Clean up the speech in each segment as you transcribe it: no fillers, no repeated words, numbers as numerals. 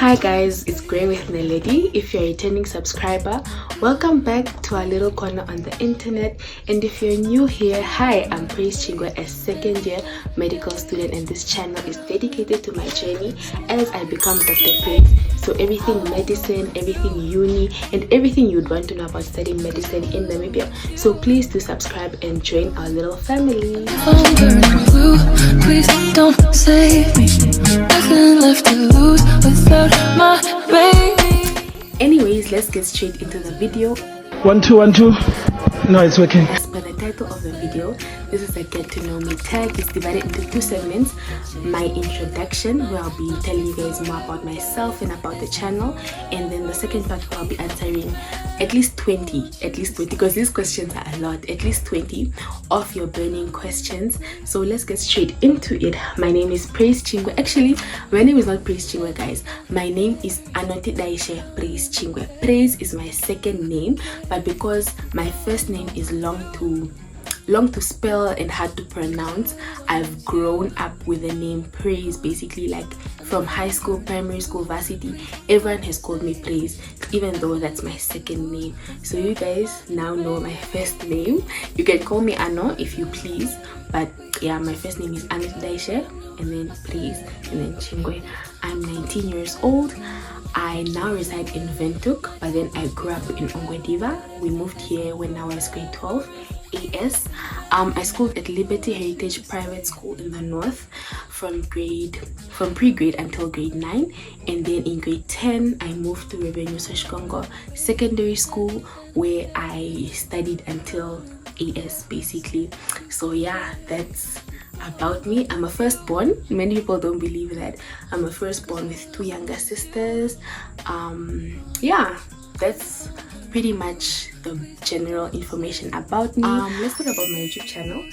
Hi guys, it's Grey with Nelady. If you're a returning subscriber, welcome back to our little corner on the internet. And if you're new here, hi, I'm Praise Chingwe, a second year medical student, and this channel is dedicated to my journey as I become Dr. Praise. So everything medicine, everything uni, and everything you'd want to know about studying medicine in Namibia. So please do subscribe and join our little family. Please don't save me. Nothing left to lose without my baby. Anyways, let's get straight into the video. 1 2 1 2. No, it's working. As per the title of the video, this is a get to know me tag. It's divided into two segments. My introduction, where I'll be telling you guys more about myself and about the channel, and then the second part where I'll be answering at least 20, because these questions are a lot, at least 20 of your burning questions. So let's get straight into it. My name is Praise Chingwe. Actually, my name is not Praise Chingwe, guys. My name is Anoti Daishe Praise Chingwe. Praise is my second name, but because my first name is long to spell and hard to pronounce, I've grown up with the name Praise. Basically, like from high school, primary school, varsity, everyone has called me Praise, even though that's my second name. So you guys now know my first name. You can call me Ano if you please, but yeah, my first name is Anit Daishe, and then Praise, and then Chingwe. I'm 19 years old. I now reside in Windhoek, but then I grew up in Ongwediva. We moved here when I was grade 12 AS. I schooled at Liberty Heritage Private School in the north from pre-grade until grade 9, and then in grade 10 I moved to Revenue Seshkongo Secondary School, where I studied until AS basically. So yeah, that's about me. I'm a firstborn. Many people don't believe that. I'm a firstborn with 2 younger sisters. Yeah, that's pretty much the general information about me. Let's talk about my YouTube channel.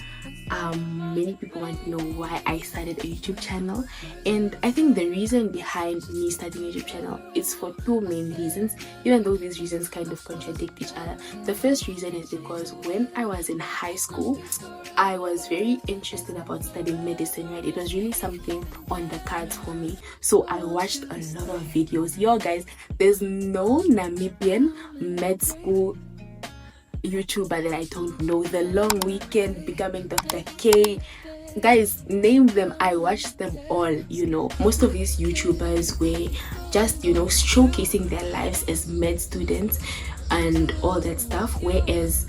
Many people want to know why I started a YouTube channel, and I think the reason behind me starting a YouTube channel is for 2 main reasons, even though these reasons kind of contradict each other. The first reason is because when I was in high school, I was very interested about studying medicine, right? It was really something on the cards for me. So I watched a lot of videos. Yo guys, there's no Namibian med school YouTuber that I don't know. The Long Weekend, Becoming Dr. K, guys, name them. I watched them all. Most of these YouTubers were just showcasing their lives as med students and all that stuff, whereas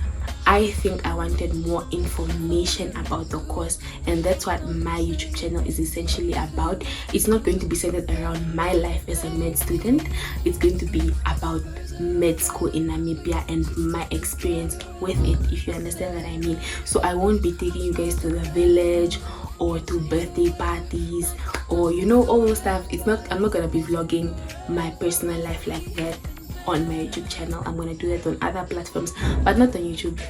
I think I wanted more information about the course, and that's what my YouTube channel is essentially about. It's not going to be centered around my life as a med student. It's going to be about med school in Namibia and my experience with it, if you understand what I mean. So I won't be taking you guys to the village or to birthday parties or all those stuff. I'm not gonna be vlogging my personal life like that on my YouTube channel. I'm gonna do that on other platforms, but not on YouTube.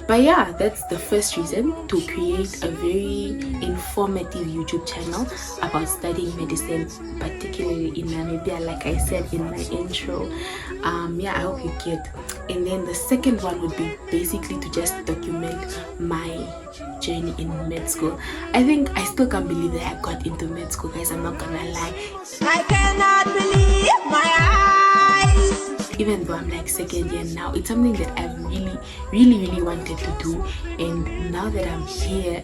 But yeah, that's the first reason, to create a very informative YouTube channel about studying medicine, particularly in Namibia, like I said in my intro. Yeah, I hope you get. And then the second one would be basically to just document my journey in med school. I think I still can't believe that I got into med school, guys. I'm not gonna lie. I cannot believe my eyes. Even though I'm like second year now, it's something that I've really wanted to do, and now that I'm here,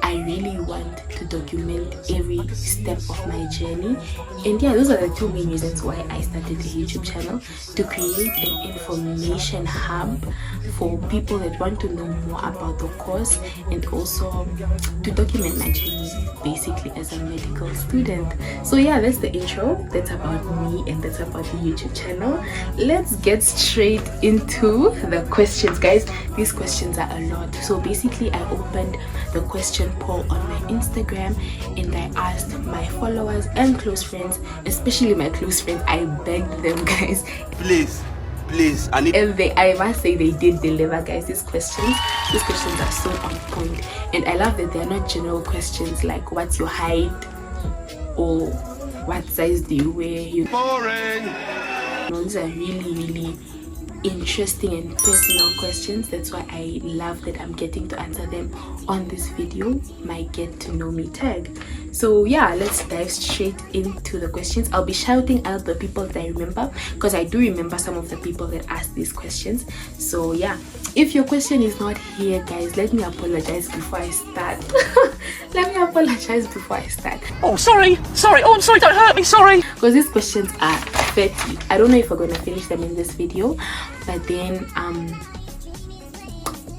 I really want to document every step of my journey. And yeah, those are the 2 main reasons why I started the YouTube channel, to create an information hub for people that want to know more about the course, and also to document my journey basically as a medical student. So yeah, that's the intro. That's about me, and that's about the YouTube channel. Let's get straight into the questions, guys. These questions are a lot. So basically, I opened the question poll on my Instagram, and I asked my followers and close friends, especially my close friends. I begged them, guys, please, and I must say they did deliver, guys. These questions are so on point, and I love that they're not general questions like what's your height or what size do you wear. Boring. These are really interesting and personal questions. That's why I love that I'm getting to answer them on this video, my get to know me tag. So yeah, let's dive straight into the questions. I'll be shouting out the people that I remember, because I do remember some of the people that asked these questions. So yeah, if your question is not here, guys, let me apologize before I start. Let me apologize before I start. Oh, sorry. Oh, I'm sorry, don't hurt me, sorry. Because these questions are 30. I don't know if we're gonna finish them in this video, but then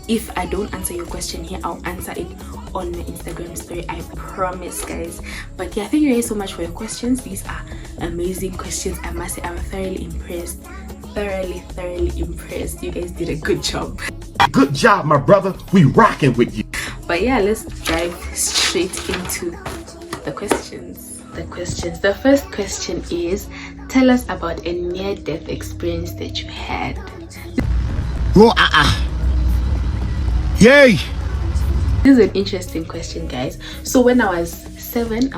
if I don't answer your question here, I'll answer it on my Instagram story, I promise, guys. But yeah, thank you guys so much for your questions. These are amazing questions. I must say, I'm thoroughly impressed. Thoroughly impressed. You guys did a good job. Good job, my brother. We rocking with you. But yeah, let's dive straight into the questions. The first question is, tell us about a near-death experience that you had. Yay! This is an interesting question, guys. So when I was 7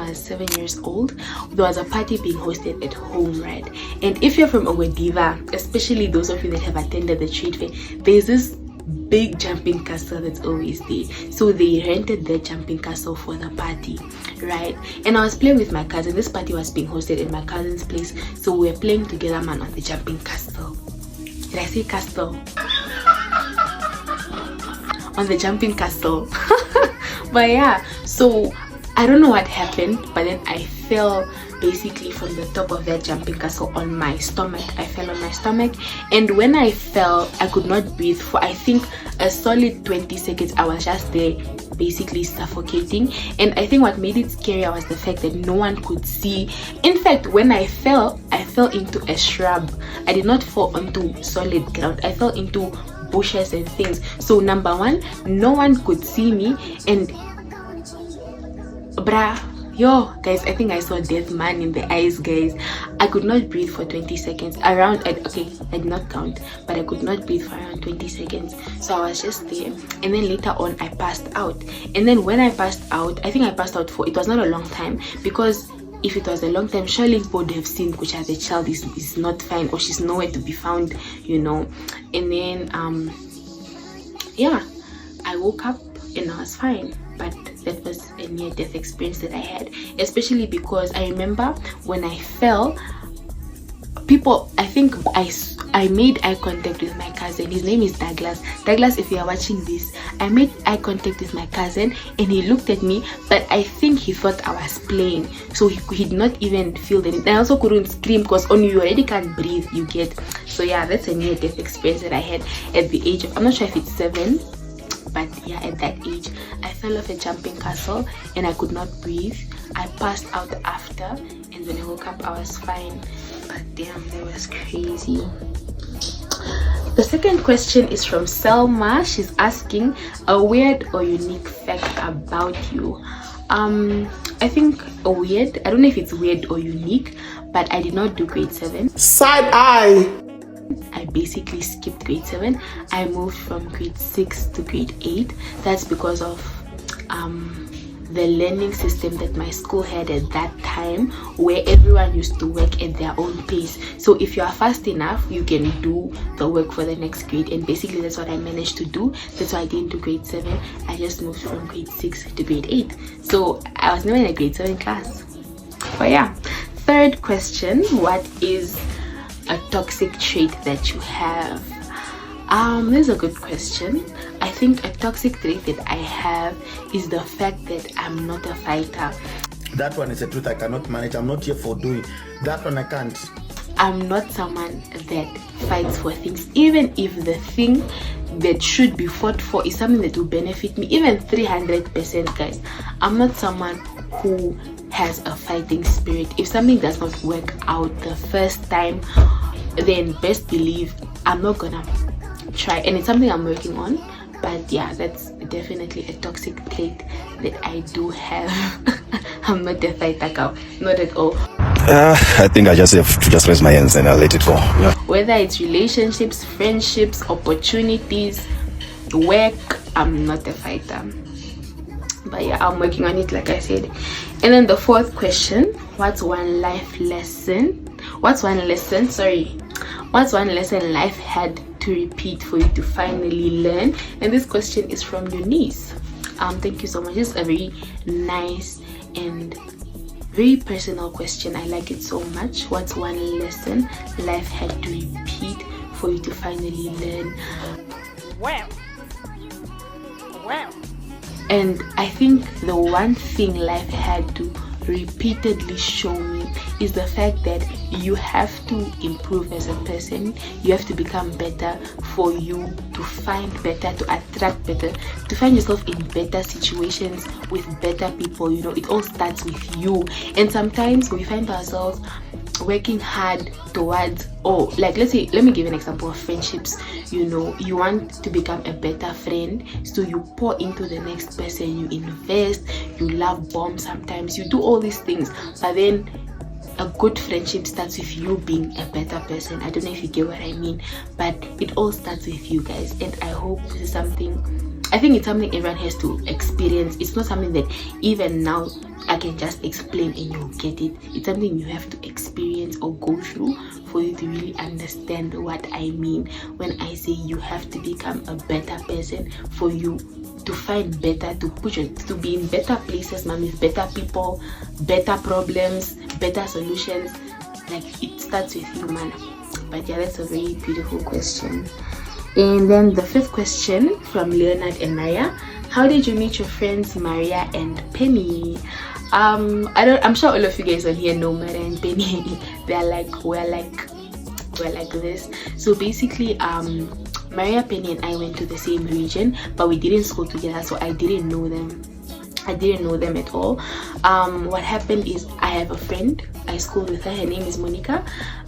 years old, there was a party being hosted at home, right? And if you're from Owediva, especially those of you that have attended the trade fair, there's this big jumping castle that's always there. So they rented their jumping castle for the party, right? And I was playing with my cousin. This party was being hosted at my cousin's place, so we were playing together, man, on the jumping castle. Did I say castle? On the jumping castle. But yeah, so I don't know what happened, but then I fell basically from the top of that jumping castle on my stomach. I fell on my stomach, and when I fell, I could not breathe for I think a solid 20 seconds. I was just there basically suffocating. And I think what made it scarier was the fact that no one could see. In fact, when I fell into a shrub. I did not fall onto solid ground. I fell into bushes and things. So number one, no one could see me, and yo guys, I think I saw death man in the eyes, guys. I could not breathe for 20 seconds around. Okay, I did not count, but I could not breathe for around 20 seconds. So I was just there, and then later on I passed out. And then when I passed out, I think I passed out for, it was not a long time, because if it was a long time, surely people would have seen Kucha, the child is not fine, or she's nowhere to be found, you know. And then yeah, I woke up and I was fine. But that was a near-death experience that I had, especially because I remember when I fell, people, I think I made eye contact with my cousin. His name is Douglas. Douglas, if you are watching this, I made eye contact with my cousin, and he looked at me, but I think he thought I was playing, so he did not even feel the need. I also couldn't scream because on you already can't breathe, you get. So yeah, that's a near-death experience that I had at the age of, I'm not sure if it's 7, but yeah, at that age I fell off a jumping castle and I could not breathe. I passed out after, and when I woke up I was fine. But damn, that was crazy. The second question is from Selma. She's asking a weird or unique fact about you. I think a weird, I don't know if it's weird or unique, but I did not do grade 7. Side eye. I basically skipped grade 7. I moved from grade 6 to grade 8. That's because of the learning system that my school had at that time, where everyone used to work at their own pace. So if you are fast enough, you can do the work for the next grade, and basically that's what I managed to do. That's why I didn't do grade 7. I just moved from grade 6 to grade 8. So I was never in a grade 7 class. But yeah, third question, what is a toxic trait that you have? This is a good question. I think a toxic trait that I have is the fact that I'm not a fighter. That one is a truth I cannot manage. I'm not here for doing that one. I can't. I'm not someone that fights for things, even if the thing that should be fought for is something that will benefit me, even 300%, guys. I'm not someone who has a fighting spirit. If something does not work out the first time, then best believe I'm not gonna try, and it's something I'm working on. But yeah, that's definitely a toxic trait that I do have. I'm not a fighter girl, not at all. I think I just have to just raise my hands and I'll let it go. Yeah. Whether it's relationships, friendships, opportunities, work, I'm not a fighter. But yeah, I'm working on it, like I said. And then the fourth question, what's one lesson life had to repeat for you to finally learn? And this question is from Eunice. Thank you so much. This is a very nice and very personal question. I like it so much. What's one lesson life had to repeat for you to finally learn? Wow. And I think the one thing life had to repeatedly show me is the fact that you have to improve as a person. You have to become better for you to find better, to attract better, to find yourself in better situations with better people. You know, it all starts with you. And sometimes we find ourselves working hard towards, like let's say, let me give an example of friendships. You know, you want to become a better friend, so you pour into the next person, you invest, you love bomb sometimes, you do all these things, but then a good friendship starts with you being a better person. I don't know if you get what I mean, but it all starts with you guys. And I hope this is something, I think it's something everyone has to experience. It's not something that even now I can just explain and you'll get it. It's something you have to experience or go through for you to really understand what I mean when I say you have to become a better person, for you to find better, to push it, to be in better places, man, with better people, better problems, better solutions. Like, it starts with you, man. But yeah, that's a very beautiful question. And then the fifth question from Leonard and Naya: how did you meet your friends Maria and Penny? I'm sure all of you guys on here know Maria and Penny. we're like this. So basically, Maria, Penny and I went to the same region, but we didn't school together, so I didn't know them at all. What happened is, I have a friend, I schooled with her name is Monica,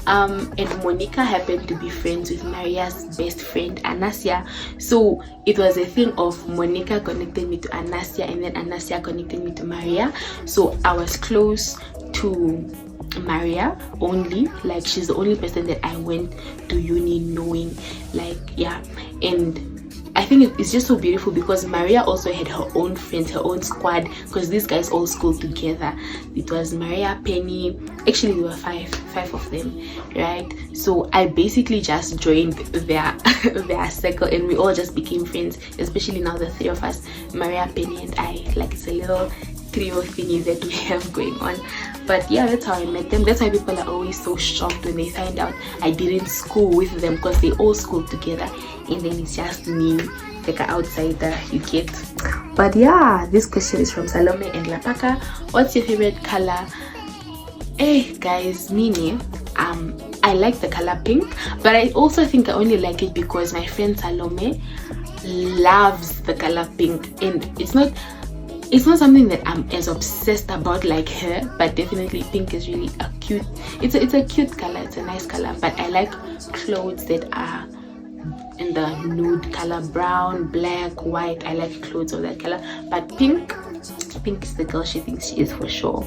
and Monica happened to be friends with Maria's best friend Anasia. So it was a thing of Monica connected me to Anasia, and then Anasia connected me to Maria. So I was close to Maria only, like she's the only person that I went to uni knowing, like, yeah. And I think it's just so beautiful because Maria also had her own friends, her own squad, because these guys all schooled together. It was Maria, Penny, actually there were five of them, right? So I basically just joined their circle, and we all just became friends, especially now the three of us, Maria, Penny and I. Like, it's a little trio thingy that we have going on. But yeah, that's how I met them. That's why people are always so shocked when they find out I didn't school with them, because they all schooled together, and then it's just me, like an outsider, you get. But yeah, this question is from Salome and Lapaka. What's your favorite color? Guys, Mini, I like the color pink, but I also think I only like it because my friend Salome loves the color pink, and it's not something that I'm as obsessed about like her, but definitely pink is really a cute, it's a cute color, it's a nice color. But I like clothes that are in the nude color, brown, black, white. I like clothes of that color, but pink is the girl she thinks she is for sure.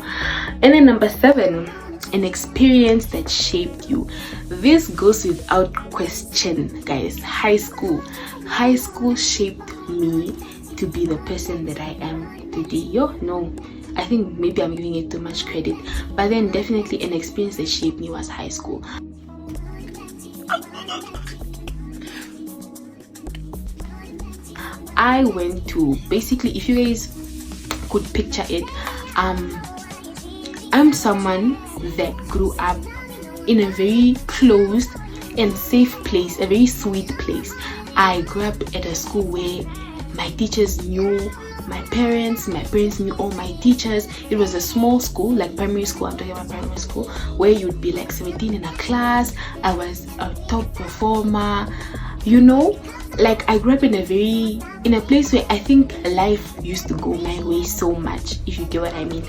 And then number 7, an experience that shaped you. This goes without question, guys. High school shaped me to be the person that I am today. I think maybe I'm giving it too much credit, but then definitely an experience that shaped me was high school. I went to, basically, if you guys could picture it, I'm someone that grew up in a very closed and safe place, a very sweet place. I grew up at a school where my teachers knew my parents knew all my teachers. It was a small school, like primary school. I'm talking about primary school, where you'd be like 17 in a class. I was a top performer, you know. Like, I grew up in a place where I think life used to go my way so much, if you get what I mean.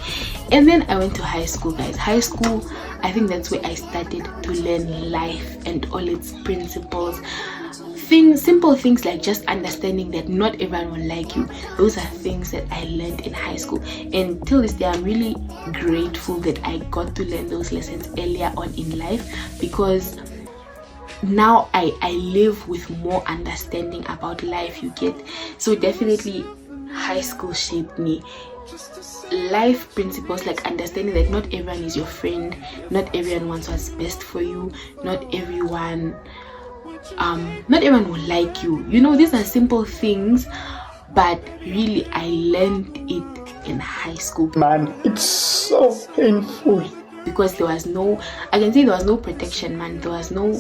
And then I went to high school, guys. High school, I think that's where I started to learn life and all its principles. Simple things like just understanding that not everyone will like you. Those are things that I learned in high school, and till this day I'm really grateful that I got to learn those lessons earlier on in life, because now I live with more understanding about life, you get. So definitely high school shaped me. Life principles, like understanding that not everyone is your friend, not everyone wants what's best for you, not everyone will like you. You know, these are simple things, but really I learned it in high school. Man, it's so painful. Because there was no protection, man. There was no,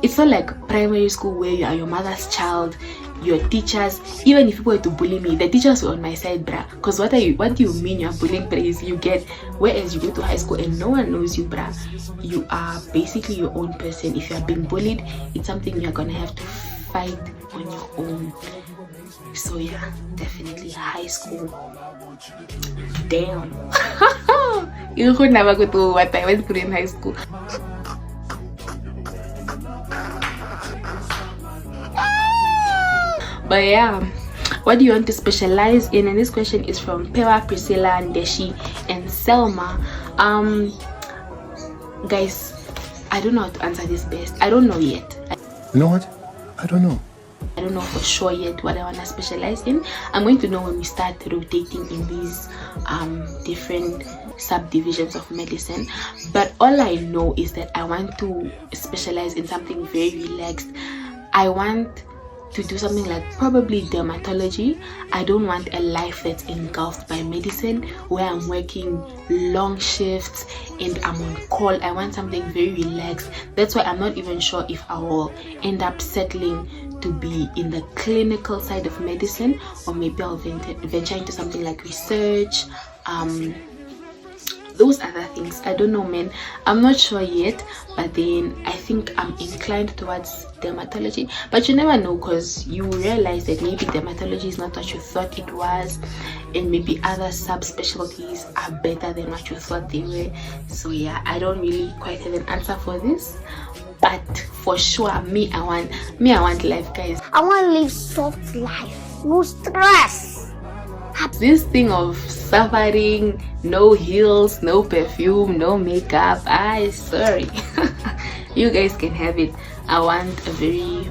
it's not like primary school where you are your mother's child, your teachers. Even if people were to bully me, the teachers were on my side, bruh. Because what do you mean you're bullying praise you get? Whereas you go to high school and no one knows you, bruh. You are basically your own person. If you are being bullied, it's something you're gonna have to fight on your own. So yeah, definitely high school. Damn. You could never go to what I went through in high school. But yeah, what do you want to specialize in? And this question is from Pewa, Priscilla, Ndeshi, and Selma. Guys, I don't know how to answer this best. I don't know yet. You know what? I don't know. I don't know for sure yet what I want to specialize in. I'm going to know when we start rotating in these different subdivisions of medicine. But all I know is that I want to specialize in something very relaxed. I want to do something like probably dermatology. I don't want a life that's engulfed by medicine where I'm working long shifts and I'm on call. I want something very relaxed. That's why I'm not even sure if I will end up settling to be in the clinical side of medicine, or maybe I'll venture into something like research, those other things. I don't know, man. I'm not sure yet, but then I think I'm inclined towards dermatology. But you never know, because you realize that maybe dermatology is not what you thought it was, and maybe other subspecialties are better than what you thought they were. So yeah, I don't really quite have an answer for this, but for sure, me I want life, guys. I want to live soft life, no stress. This thing of suffering, no heels, no perfume, no makeup, sorry. You guys can have it. I want a very,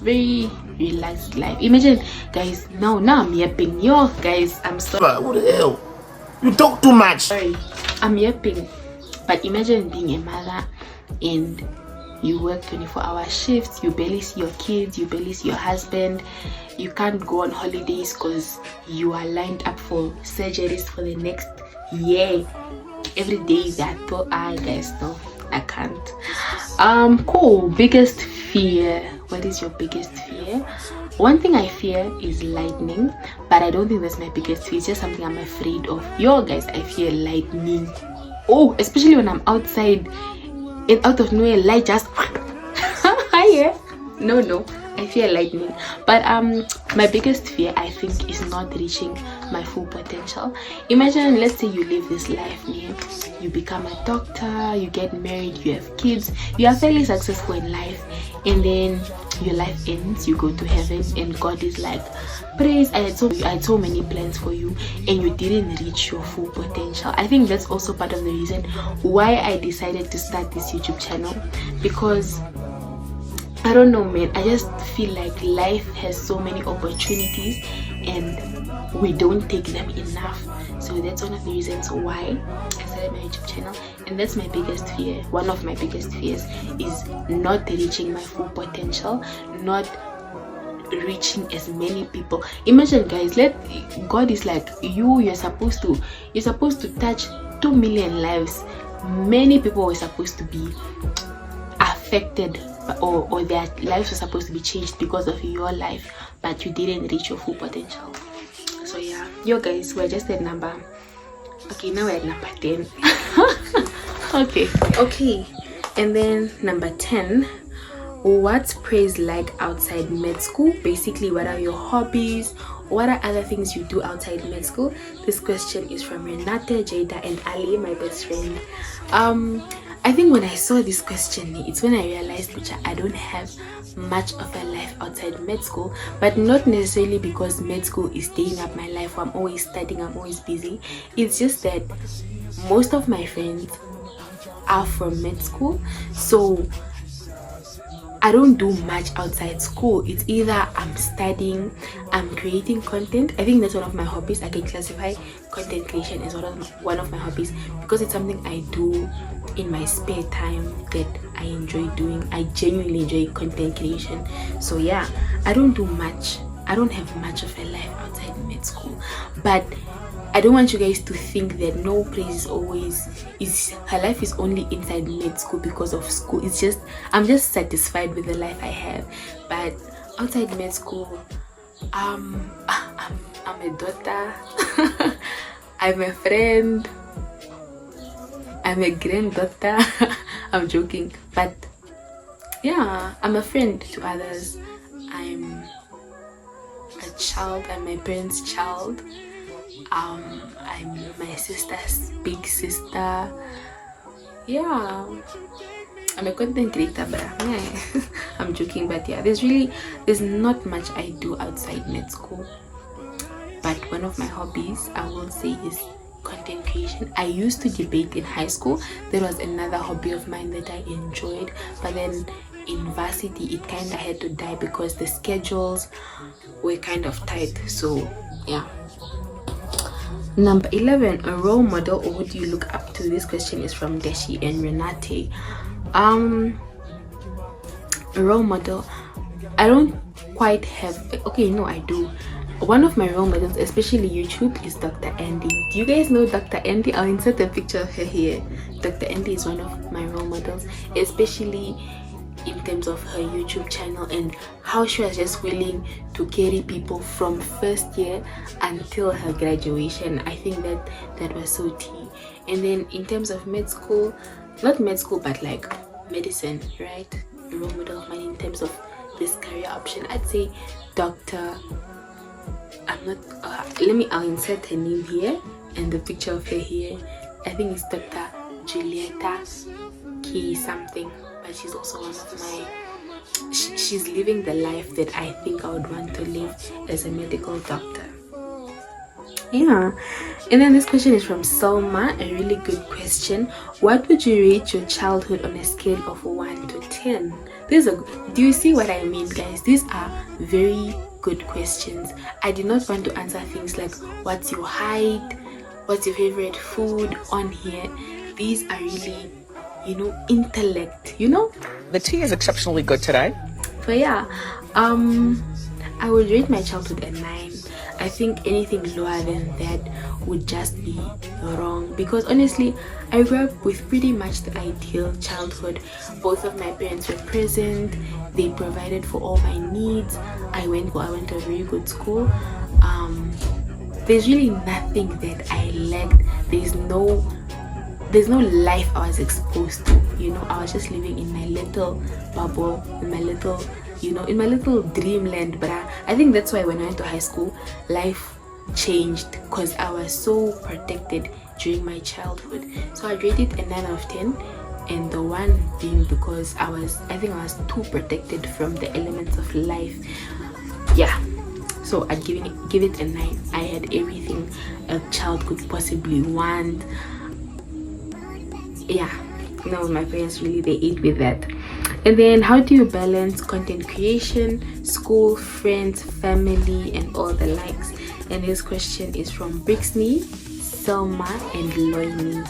very relaxed life. Imagine, guys, now I'm yapping. Yo, guys, I'm sorry. What the hell? You talk too much. Sorry, I'm yapping. But imagine being a mother and you work 24-hour shifts, you barely see your kids, you barely see your husband, you can't go on holidays because you are lined up for surgeries for the next year. Every day that thought, guys, no, I can't. Cool. Biggest fear. What is your biggest fear? One thing I fear is lightning, but I don't think that's my biggest fear. It's just something I'm afraid of. Yo, guys, I fear lightning. Oh, especially when I'm outside and out of nowhere light just yeah. No, I fear lightning. But my biggest fear, I think, is not reaching my full potential. Imagine, let's say you live this life, man. You become a doctor, you get married, you have kids, you are fairly successful in life, and then your life ends, you go to heaven, and God is like, praise, I had so many plans for you, and you didn't reach your full potential. I think that's also part of the reason why I decided to start this YouTube channel, because I don't know, man, I just feel like life has so many opportunities and we don't take them enough. So that's one of the reasons why I started my YouTube channel, and that's my biggest fear. One of my biggest fears is not reaching my full potential, not reaching as many people. Imagine, guys, God is like, you're supposed to touch 2 million lives. Many people were supposed to be affected, or their lives were supposed to be changed because of your life, but you didn't reach your full potential. So yeah, yo guys, we're just at number, okay, now we're at number 10. okay, and then number 10, what's praise like outside med school? Basically, what are your hobbies? What are other things you do outside med school? This question is from Renata, Jada, and Ali, my best friend. I think when I saw this question, it's when I realized which I don't have much of a life outside med school, but not necessarily because med school is taking up my life. I'm always studying, I'm always busy. It's just that most of my friends are from med school, so I don't do much outside school. It's either I'm studying, I'm creating content. I think that's one of my hobbies. I can classify content creation as one of my hobbies, because it's something I do in my spare time that I enjoy doing. I genuinely enjoy content creation. So yeah, I don't do much I don't have much of a life outside med school, but I don't want you guys to think that no praise is her life is only inside med school because of school. It's just I'm just satisfied with the life I have, but outside med school, I'm a daughter, I'm a friend, I'm a granddaughter. I'm joking, but yeah, I'm a friend to others. I'm a child. I'm my parents' child. I'm my sister's big sister. Yeah, I'm a content creator, but I'm joking. But yeah, there's not much I do outside med school. But one of my hobbies, I will say, is content creation. I used to debate in high school. There was another hobby of mine that I enjoyed, but then in varsity it kind of had to die because the schedules were kind of tight. So yeah. Number 11, a role model or who do you look up to? This question is from Deshi and Renate. A role model, I don't quite have. Okay, no, I do. One of my role models, especially YouTube, is Dr. Andy. Do you guys know Dr. Andy? I'll insert a picture of her here. Dr. Andy is one of my role models, especially in terms of her YouTube channel and how she was just willing to carry people from first year until her graduation. I think that was so tea. And then in terms of med school, not med school but like medicine, right? A role model of mine in terms of this career option, I'd say Dr. I'll insert her name here and the picture of her here. I think it's Dr. Julieta K something, but she's also one of my she's living the life that I think I would want to live as a medical doctor. Yeah. And then this question is from Selma, a really good question. What would you rate your childhood on a scale of 1 to 10? Do you see what I mean, guys? These are very good questions. I did not want to answer things like what's your height, what's your favorite food on here. These are really, intellect, The tea is exceptionally good today. But yeah, I would rate my childhood a 9. I think anything lower than that would just be wrong, because honestly I grew up with pretty much the ideal childhood. Both of my parents were present, they provided for all my needs. I went to a very good school. There's really nothing that I lacked. There's no life I was exposed to. I was just living in my little bubble, in my little dreamland. But I think that's why when I went to high school, life changed because I was so protected during my childhood. So I rated a 9 out of 10, and the 1 being because I think I was too protected from the elements of life. Yeah, so I'd give it a 9. I had everything a child could possibly want. Yeah, my parents really, they ate with that. And then how do you balance content creation, school, friends, family, and all the likes? And this question is from Brixney, Selma, and Loini.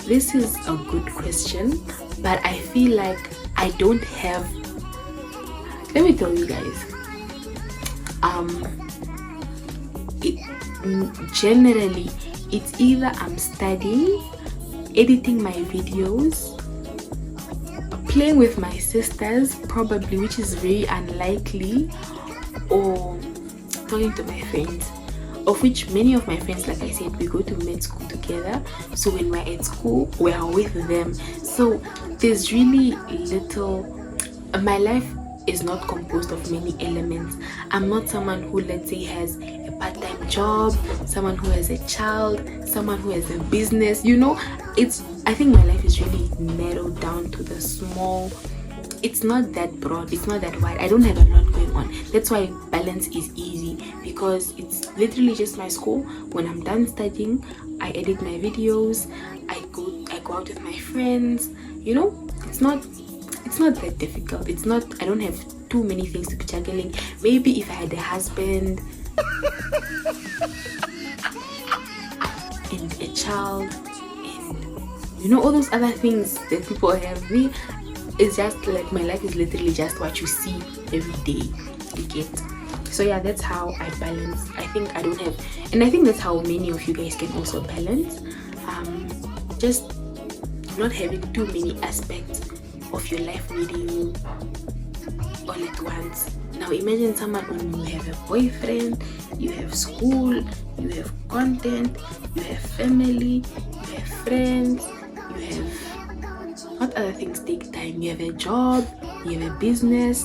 This is a good question, but I feel like I don't have. Let me tell you guys. Generally, it's either I'm studying, editing my videos, playing with my sisters, probably, which is very unlikely, or talking to my friends, of which many of my friends, like I said, we go to med school together. So when we're at school, we are with them. So there's really little. My life is not composed of many elements. I'm not someone who, let's say, has a part-time job, someone who has a child, someone who has a business. I think my life is really narrowed down to the small. It's not that broad, it's not that wide. I don't have a lot going on. That's why balance is easy, because it's literally just my school. When I'm done studying, I edit my videos, I go out with my friends. It's not that difficult. I don't have too many things to be juggling. Maybe if I had a husband and a child and all those other things that people have, it's just like my life is literally just what you see every day. You get. So yeah, that's how I balance. I think I don't have, and I think that's how many of you guys can also balance. Just not having too many aspects of your life needing you all at once. Now imagine someone when you have a boyfriend, you have school, you have content, you have family, you have friends, you have what other things take time. You have a job, you have a business,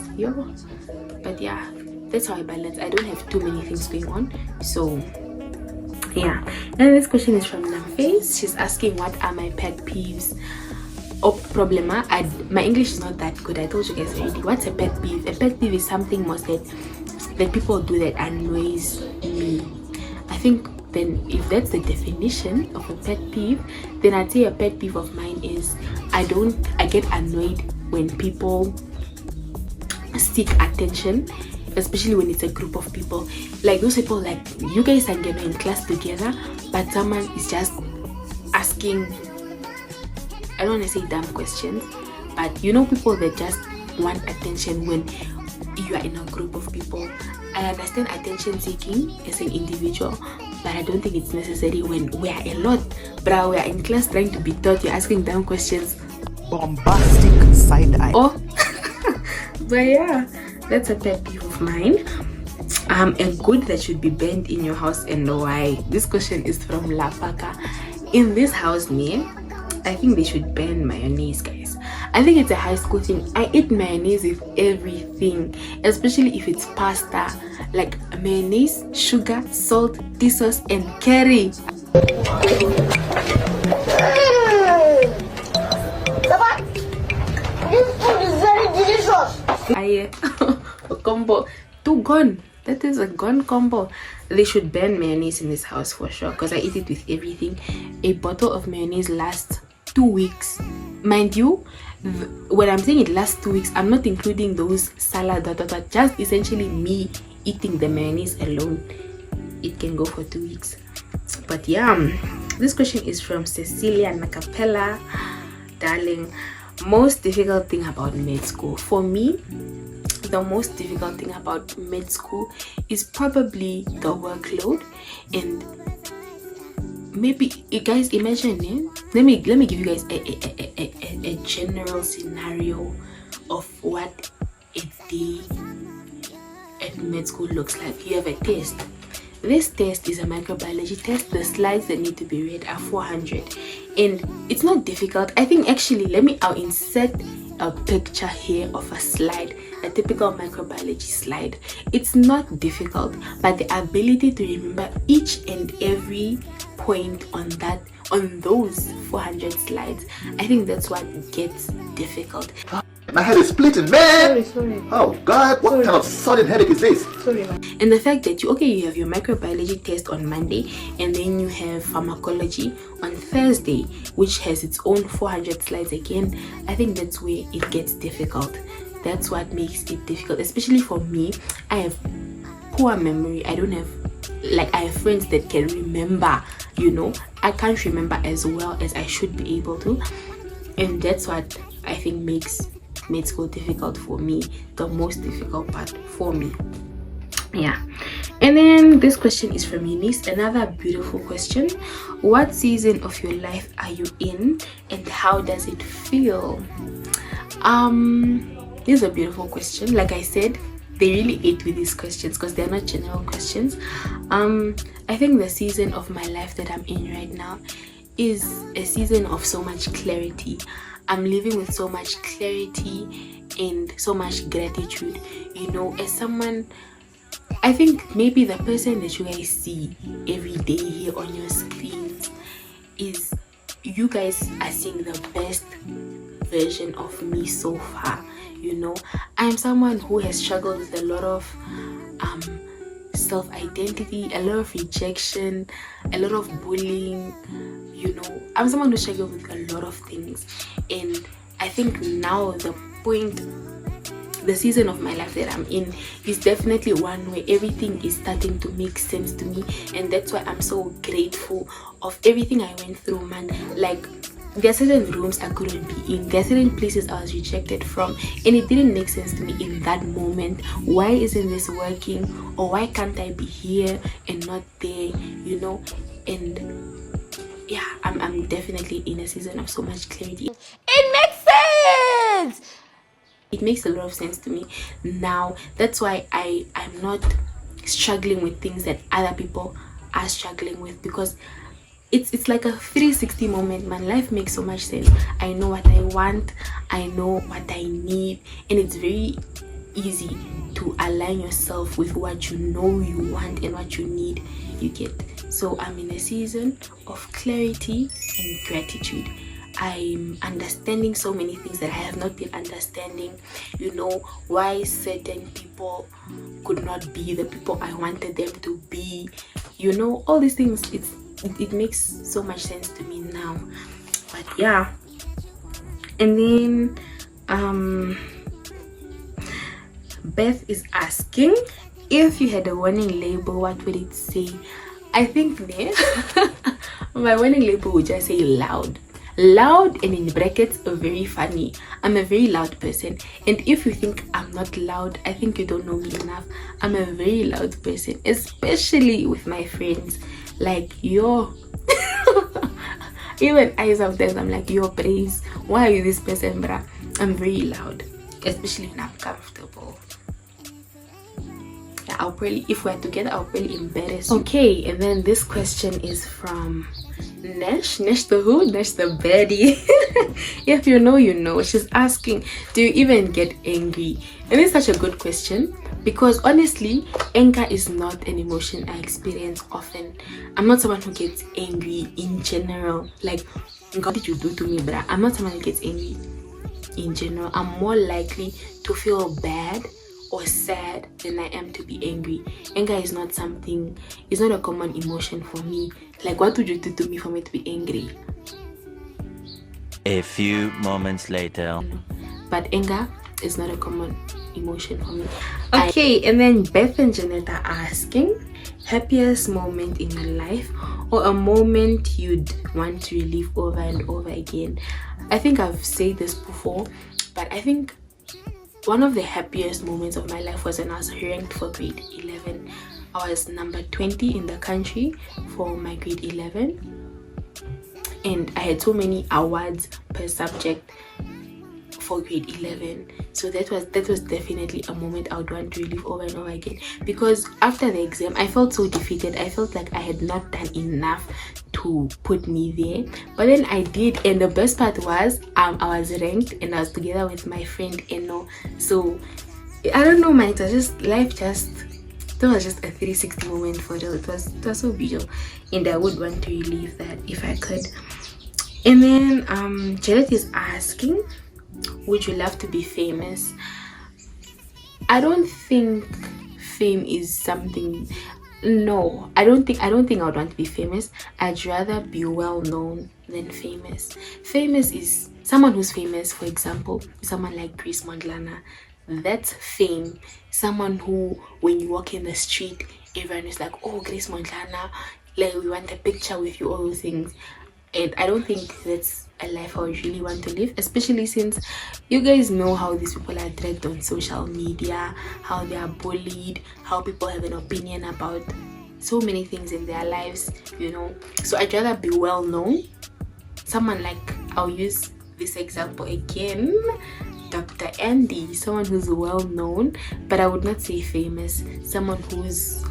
but yeah, that's how I balance. I don't have too many things going on. So yeah. And this question is from Namface. She's asking, what are my pet peeves or problema? My English is not that good. I told you guys already. What's a pet peeve? A pet peeve is something most that people do that annoys me. I think then if that's the definition of a pet peeve, then I'd say a pet peeve of mine is I get annoyed when people seek attention, especially when it's a group of people. Like those people, like you guys are in class together, but someone is just asking, I don't want to say dumb questions, but you know, people that just want attention when you are in a group of people. I understand attention seeking as an individual, but I don't think it's necessary when we are a lot. But we are in class trying to be taught, you're asking dumb questions. Bombastic side eye. Oh, but yeah, that's a pet peeve of mine. A good that should be banned in your house and why. This question is from Lapaka. In this house name, I think they should ban mayonnaise, guys. I think it's a high school thing. I eat mayonnaise with everything, especially if it's pasta. Like mayonnaise, sugar, salt, tea sauce, and curry. This food is very delicious. A combo. 2 gone. That is a gone combo. They should ban mayonnaise in this house for sure, because I eat it with everything. A bottle of mayonnaise lasts 2 weeks. Mind you, when I'm saying it lasts 2 weeks, I'm not including those salad, just essentially me eating the mayonnaise alone. It can go for 2 weeks. But yeah, this question is from Cecilia Nakapella. Darling, most difficult thing about med school for me, the most difficult thing about med school is probably the workload. And maybe you guys imagine, let me give you guys a general scenario of what a day at med school looks like. You have a test. This test is a microbiology test. The slides that need to be read are 400, and it's not difficult. I think actually, I'll insert a picture here of a slide, a typical microbiology slide. It's not difficult, but the ability to remember each and every point on those 400 slides, I think that's what gets difficult. My head is splitting, man! Sorry. Oh God, what kind of sudden headache is this? Sorry, man. And the fact that you have your microbiology test on Monday, and then you have pharmacology on Thursday, which has its own 400 slides again, I think that's where it gets difficult. That's what makes it difficult, especially for me. I have poor memory. I have friends that can remember, I can't remember as well as I should be able to, and that's what I think makes med school difficult for me, the most difficult part for me. Yeah. And then this question is from Eunice, another beautiful question. What season of your life are you in, and how does it feel? This is a beautiful question. Like I said, they really ate with these questions because they're not general questions. I think the season of my life that I'm in right now is a season of so much clarity. I'm living with so much clarity and so much gratitude. As someone, I think maybe the person that you guys see every day here on your screens is, you guys are seeing the best version of me so far. I'm someone who has struggled with a lot of self-identity, a lot of rejection, a lot of bullying. I'm someone who struggles with a lot of things, and I think now the season of my life that I'm in is definitely one where everything is starting to make sense to me, and that's why I'm so grateful of everything I went through, man. Like, there are certain rooms I couldn't be in, there are certain places I was rejected from, and it didn't make sense to me in that moment. Why isn't this working, or why can't I be here and not there, you know? And yeah, I'm definitely in a season of so much clarity. It makes sense. It makes a lot of sense to me now. That's why I'm not struggling with things that other people are struggling with, because it's like a 360 moment, man. Life makes so much sense. I know what I want, I know what I need, and it's very easy to align yourself with what you know you want and what you need, you get. So I'm in a season of clarity and gratitude. I'm understanding so many things that I have not been understanding, you know, why certain people could not be the people I wanted them to be, you know, all these things. It makes so much sense to me now. But yeah, and then Beth is asking, if you had a warning label, what would it say? I think there my warning label would just say loud, and in brackets very funny. I'm a very loud person, and if you think I'm not loud, I think you don't know me enough. I'm a very loud person, especially with my friends. Like, yo, even I sometimes I'm like, yo, praise, why are you this person, bruh? I'm very loud, especially when I'm comfortable. Yeah, I'll probably, if we're together, I'll probably embarrass you. Okay, and then this question is from Nesh the who? Nesh the baddie. If you know, you know. She's asking, do you even get angry? And it's such a good question, because honestly, anger is not an emotion I experience often. I'm not someone who gets angry in general. Like, what did you do to me, bruh? I'm not someone who gets angry in general. I'm more likely to feel bad or sad than I am to be angry. Anger is not something, it's not a common emotion for me. Like, what would you do to me for me to be angry? A few moments later. But anger is not a common emotion for me. Okay, and then Beth and Janet are asking, happiest moment in your life, or a moment you'd want to relive over and over again? I think I've said this before, but I think one of the happiest moments of my life was when I was ranked for grade 11. I was number 20 in the country for my grade 11, and I had so many awards per subject for grade 11. So that was definitely a moment I would want to relive over and over again, because after the exam I felt so defeated. I felt like I had not done enough to put me there, but then I did, and the best part was I was ranked and I was together with my friend Eno. So I don't know, man, it was just life, that was just a 360 moment for real. It was so beautiful, and I would want to relive that if I could. And then Janet is asking, would you love to be famous? I don't think fame is something. No, I don't think I would want to be famous. I'd rather be well known than famous. Famous is someone who's famous. For example, someone like Grace Mondlana. That's fame. Someone who, when you walk in the street, everyone is like, oh, Grace Mondlana, like, we want a picture with you, all those things. And I don't think that's a life I would really want to live, especially since you guys know how these people are dragged on social media, how they are bullied, how people have an opinion about so many things in their lives, you know. So I'd rather be well known. Someone like, I'll use this example again, Dr. Andy, someone who's well known, but I would not say famous. Someone who's,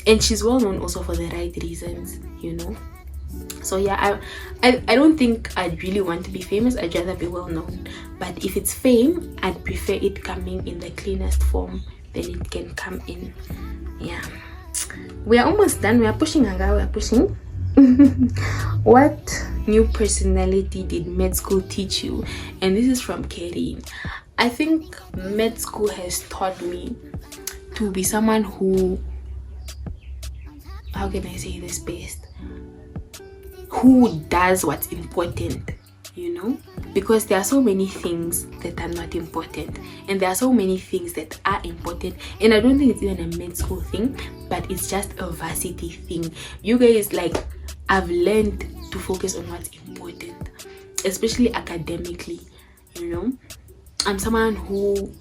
and she's well known also for the right reasons, you know. So yeah, I don't think I'd really want to be famous. I'd rather be well known. But if it's fame, I'd prefer it coming in the cleanest form than it can come in. Yeah, we are almost done. We are pushing, Aga. We are pushing. What new personality did med school teach you? And this is from Katie. I think med school has taught me to be someone who, how can I say this best, who does what's important, you know, because there are so many things that are not important, and there are so many things that are important. And I don't think it's even a med school thing, but it's just a varsity thing. You guys, like, I've learned to focus on what's important, especially academically. You know, I'm someone who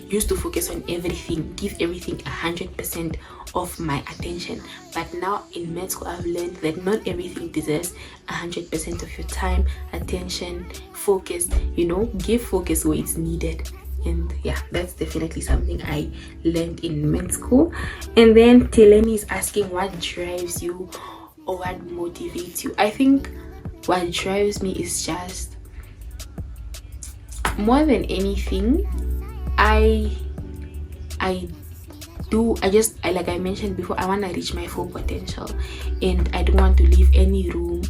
used to focus on everything, give everything 100% of my attention, but now in med school I've learned that not everything deserves 100% of your time, attention, focus. You know, give focus where it's needed. And yeah, that's definitely something I learned in med school. And then Telemi is asking, what drives you or what motivates you? I think what drives me is just, more than anything, like I mentioned before, I want to reach my full potential, and I don't want to leave any room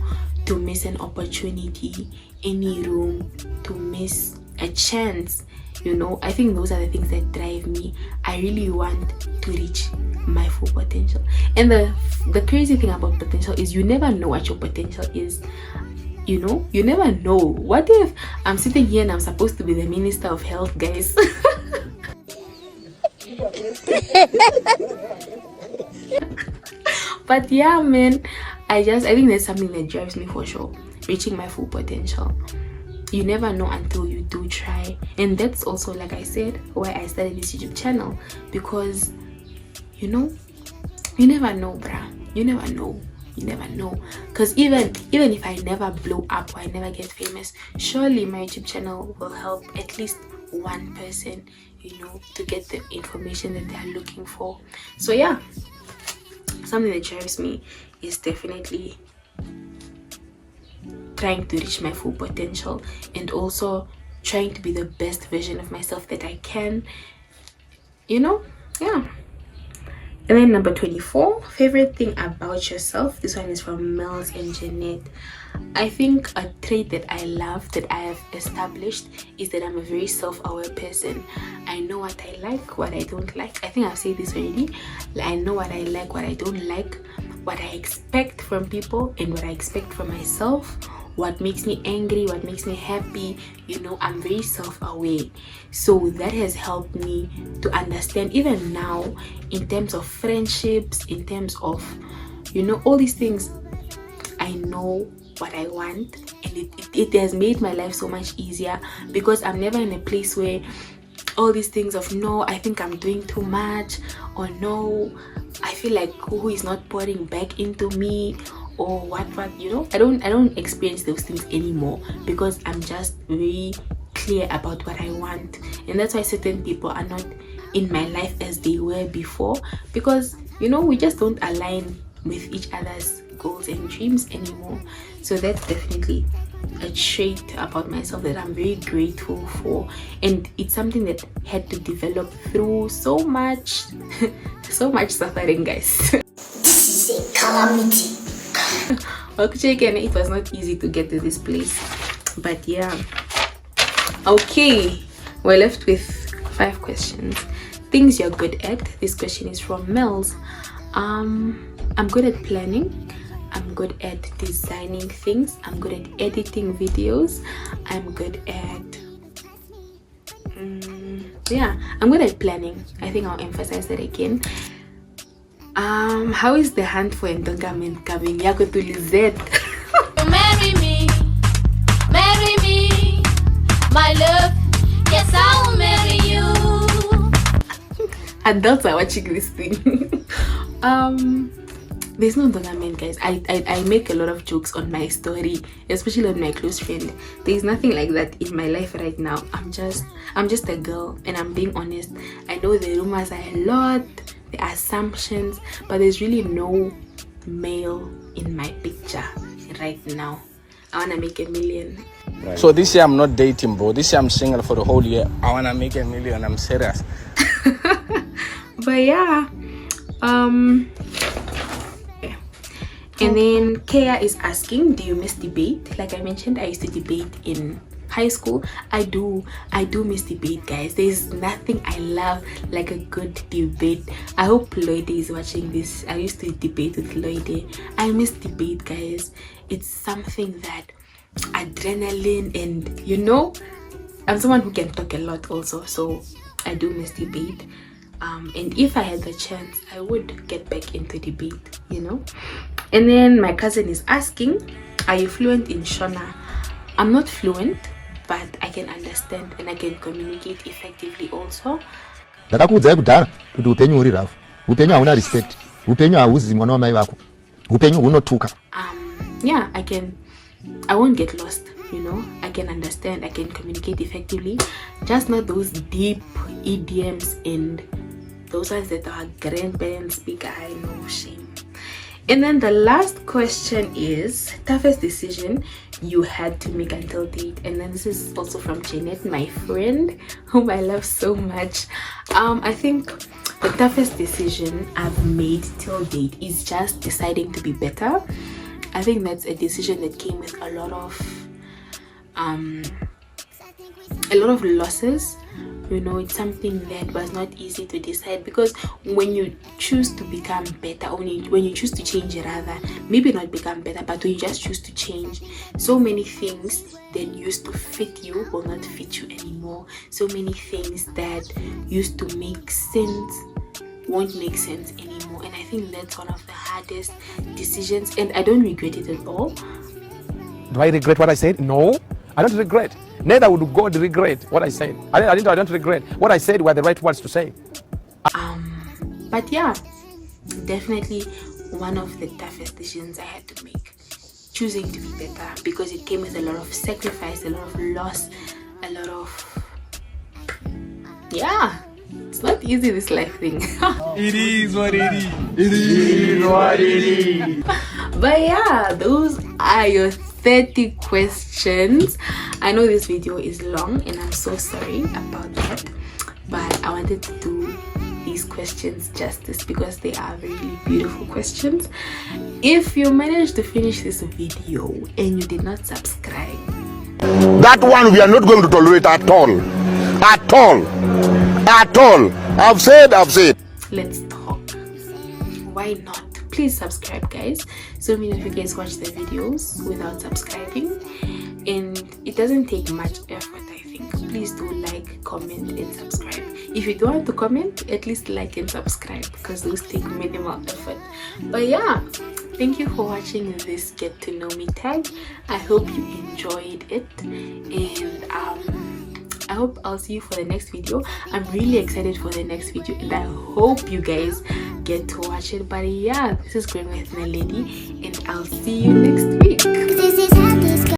to miss an opportunity, any room to miss a chance. You know, I think those are the things that drive me. I really want to reach my full potential. And the crazy thing about potential is you never know what your potential is. You know, you never know. What if I'm sitting here and I'm supposed to be the Minister of Health, guys? But yeah, man, I think that's something that drives me for sure, reaching my full potential. You never know until you do try. And that's also, like I said, why I started this YouTube channel, because you know, you never know, bruh. You never know. Because even if I never blow up or I never get famous, surely my YouTube channel will help at least one person, you know, to get the information that they are looking for. So yeah, something that drives me is definitely trying to reach my full potential, and also trying to be the best version of myself that I can, you know. Yeah. And then number 24, favorite thing about yourself. This one is from Mel's and Jeanette. I think a trait that I love, that I have established, is that I'm a very self-aware person. I know what I like, what I don't like. I think I've said this already. I know what I like, what I don't like, what I expect from people and what I expect from myself, what makes me angry, what makes me happy. You know, I'm very self-aware. So that has helped me to understand, even now, in terms of friendships, in terms of, you know, all these things. I know what I want, and it has made my life so much easier, because I'm never in a place where all these things of, no, I think I'm doing too much, or no, I feel like who is not pouring back into me, or what, you know. I don't experience those things anymore, because I'm just very clear about what I want. And that's why certain people are not in my life as they were before, because, you know, we just don't align with each other's goals and dreams anymore. So that's definitely a trait about myself that I'm very grateful for, and it's something that had to develop through so much suffering, guys. This is a calamity. Okay, again, it was not easy to get to this place, but yeah. Okay, we're left with 5 questions. Things you're good at. This question is from Mel's. I'm good at planning. I'm good at designing things. I'm good at editing videos. I'm good at I'm good at planning. I think I'll emphasize that again. How is the hunt for entanglement coming? Yako to Lizette. Marry me, my love. Yes, I will marry you. Adults are watching this thing. There's no entanglement, guys. I make a lot of jokes on my story, especially on my close friend. There's nothing like that in my life right now. I'm just a girl, and I'm being honest. I know the rumors are a lot, the assumptions, but there's really no male in my picture right now. I want to make $1 million. Right. So this year I'm not dating, bro. This year I'm single for the whole year. I want to make $1 million. I'm serious. But yeah, and then Kea is asking, do you miss debate? Like I mentioned, I used to debate in high school. I do miss debate, guys. There's nothing I love like a good debate. I hope Loide is watching this. I used to debate with Loide. I miss debate, guys. It's something that adrenaline, and you know, I'm someone who can talk a lot also, so I do miss debate. And if I had the chance, I would get back into debate, you know. And then my cousin is asking, are you fluent in Shona? I'm not fluent, but I can understand and I can communicate effectively also. ndakakuudzai kudhara kuti upenyu huri rafu, upenyu hauna respect, upenyu hauzi mwana wamai vako, upenyu hunotuka. Yeah, I won't get lost, you know. I can understand, I can communicate effectively, just not those deep idioms and those ones that our grandparents speak. I know, shame. And then the last question is toughest decision you had to make until date. And then this is also from Janet, my friend, whom I love so much. I think the toughest decision I've made till date is just deciding to be better. I think that's a decision that came with a lot of losses. You know, it's something that was not easy to decide, because when you choose to become better, only when you choose to change, rather, maybe not become better, but when you just choose to change, so many things that used to fit you will not fit you anymore. So many things that used to make sense won't make sense anymore. And I think that's one of the hardest decisions, and I don't regret it at all. Do I regret what I said? No, I don't regret. Neither would God regret what I said. I don't regret. What I said were the right words to say. But yeah, definitely one of the toughest decisions I had to make, choosing to be better, because it came with a lot of sacrifice, a lot of loss, a lot of, yeah, it's not easy, this life thing. It is what it is. It is what it is. But yeah, those are your 30 questions. I know this video is long and I'm so sorry about that, but I wanted to do these questions justice because they are really beautiful questions. If you managed to finish this video and you did not subscribe, That one we are not going to tolerate at all. At all. At all. I've said. let's talk. Why not? Please subscribe, guys. So many of you guys watch the videos without subscribing, and it doesn't take much effort, I think. Please do like, comment and subscribe. If you don't want to comment, at least like and subscribe, because those take minimal effort. But yeah, thank you for watching this Get to Know Me tag. I hope you enjoyed it, and I hope I'll see you for the next video. I'm really excited for the next video, and I hope you guys get to watch it. But yeah, this is Growing with Naledi, and I'll see you next week. This is